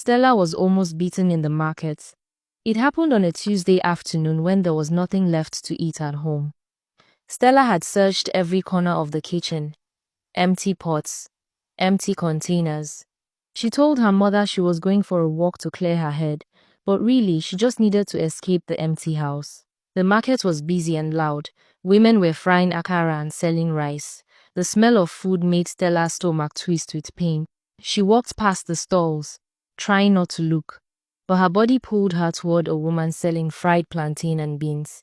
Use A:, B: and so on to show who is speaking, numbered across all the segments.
A: Stella was almost beaten in the market. It happened on a Tuesday afternoon when there was nothing left to eat at home. Stella had searched every corner of the kitchen. Empty pots, empty containers. She told her mother she was going for a walk to clear her head, but really she just needed to escape the empty house. The market was busy and loud. Women were frying akara and selling rice. The smell of food made Stella's stomach twist with pain. She walked past the stalls, trying not to look, but her body pulled her toward a woman selling fried plantain and beans.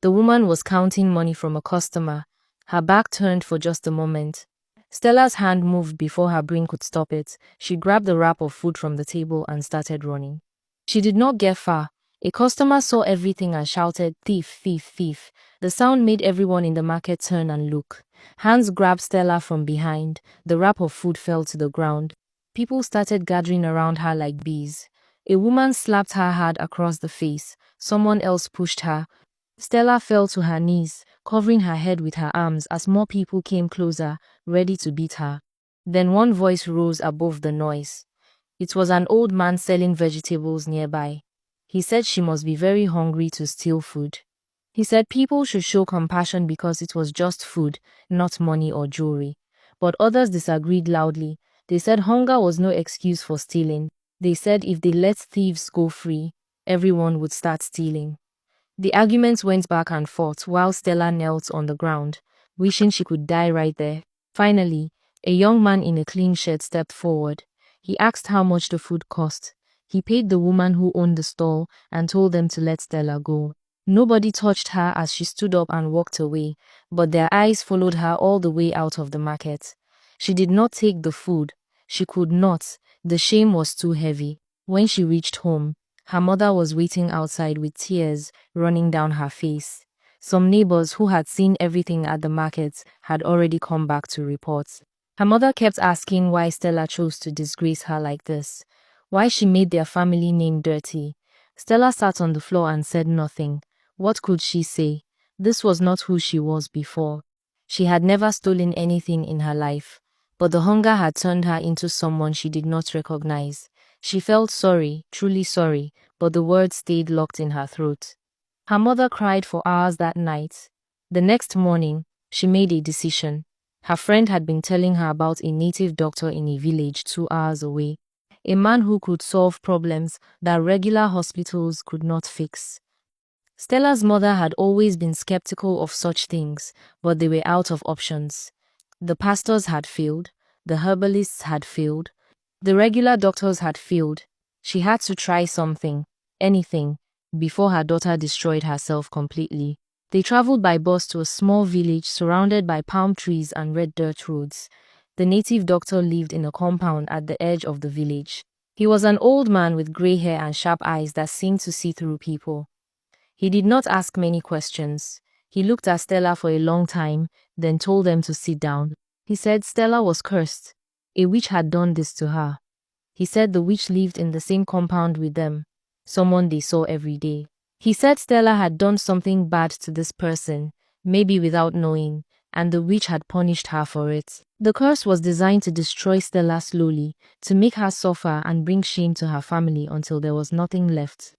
A: The woman was counting money from a customer. Her back turned for just a moment. Stella's hand moved before her brain could stop it. She grabbed the wrap of food from the table and started running. She did not get far. A customer saw everything and shouted, "Thief, thief, thief." The sound made everyone in the market turn and look. Hands grabbed Stella from behind. The wrap of food fell to the ground. People started gathering around her like bees. A woman slapped her hard across the face. Someone else pushed her. Stella fell to her knees, covering her head with her arms as more people came closer, ready to beat her. Then one voice rose above the noise. It was an old man selling vegetables nearby. He said she must be very hungry to steal food. He said people should show compassion because it was just food, not money or jewelry. But others disagreed loudly. They said hunger was no excuse for stealing. They said if they let thieves go free, everyone would start stealing. The arguments went back and forth while Stella knelt on the ground, wishing she could die right there. Finally, a young man in a clean shirt stepped forward. He asked how much the food cost. He paid the woman who owned the stall and told them to let Stella go. Nobody touched her as she stood up and walked away, but their eyes followed her all the way out of the market. She did not take the food. She could not. The shame was too heavy. When she reached home, her mother was waiting outside with tears running down her face. Some neighbors who had seen everything at the market had already come back to report. Her mother kept asking why Stella chose to disgrace her like this, why she made their family name dirty. Stella sat on the floor and said nothing. What could she say? This was not who she was before. She had never stolen anything in her life, but the hunger had turned her into someone she did not recognize. She felt sorry, truly sorry, but the words stayed locked in her throat. Her mother cried for hours that night. The next morning, she made a decision. Her friend had been telling her about a native doctor in a village 2 hours away, a man who could solve problems that regular hospitals could not fix. Stella's mother had always been skeptical of such things, but they were out of options. The pastors had failed, the herbalists had failed, the regular doctors had failed. She had to try something, anything, before her daughter destroyed herself completely. They traveled by bus to a small village surrounded by palm trees and red dirt roads. The native doctor lived in a compound at the edge of the village. He was an old man with gray hair and sharp eyes that seemed to see through people. He did not ask many questions. He looked at Stella for a long time, then told them to sit down. He said Stella was cursed. A witch had done this to her. He said the witch lived in the same compound with them, someone they saw every day. He said Stella had done something bad to this person, maybe without knowing, and the witch had punished her for it. The curse was designed to destroy Stella slowly, to make her suffer and bring shame to her family until there was nothing left.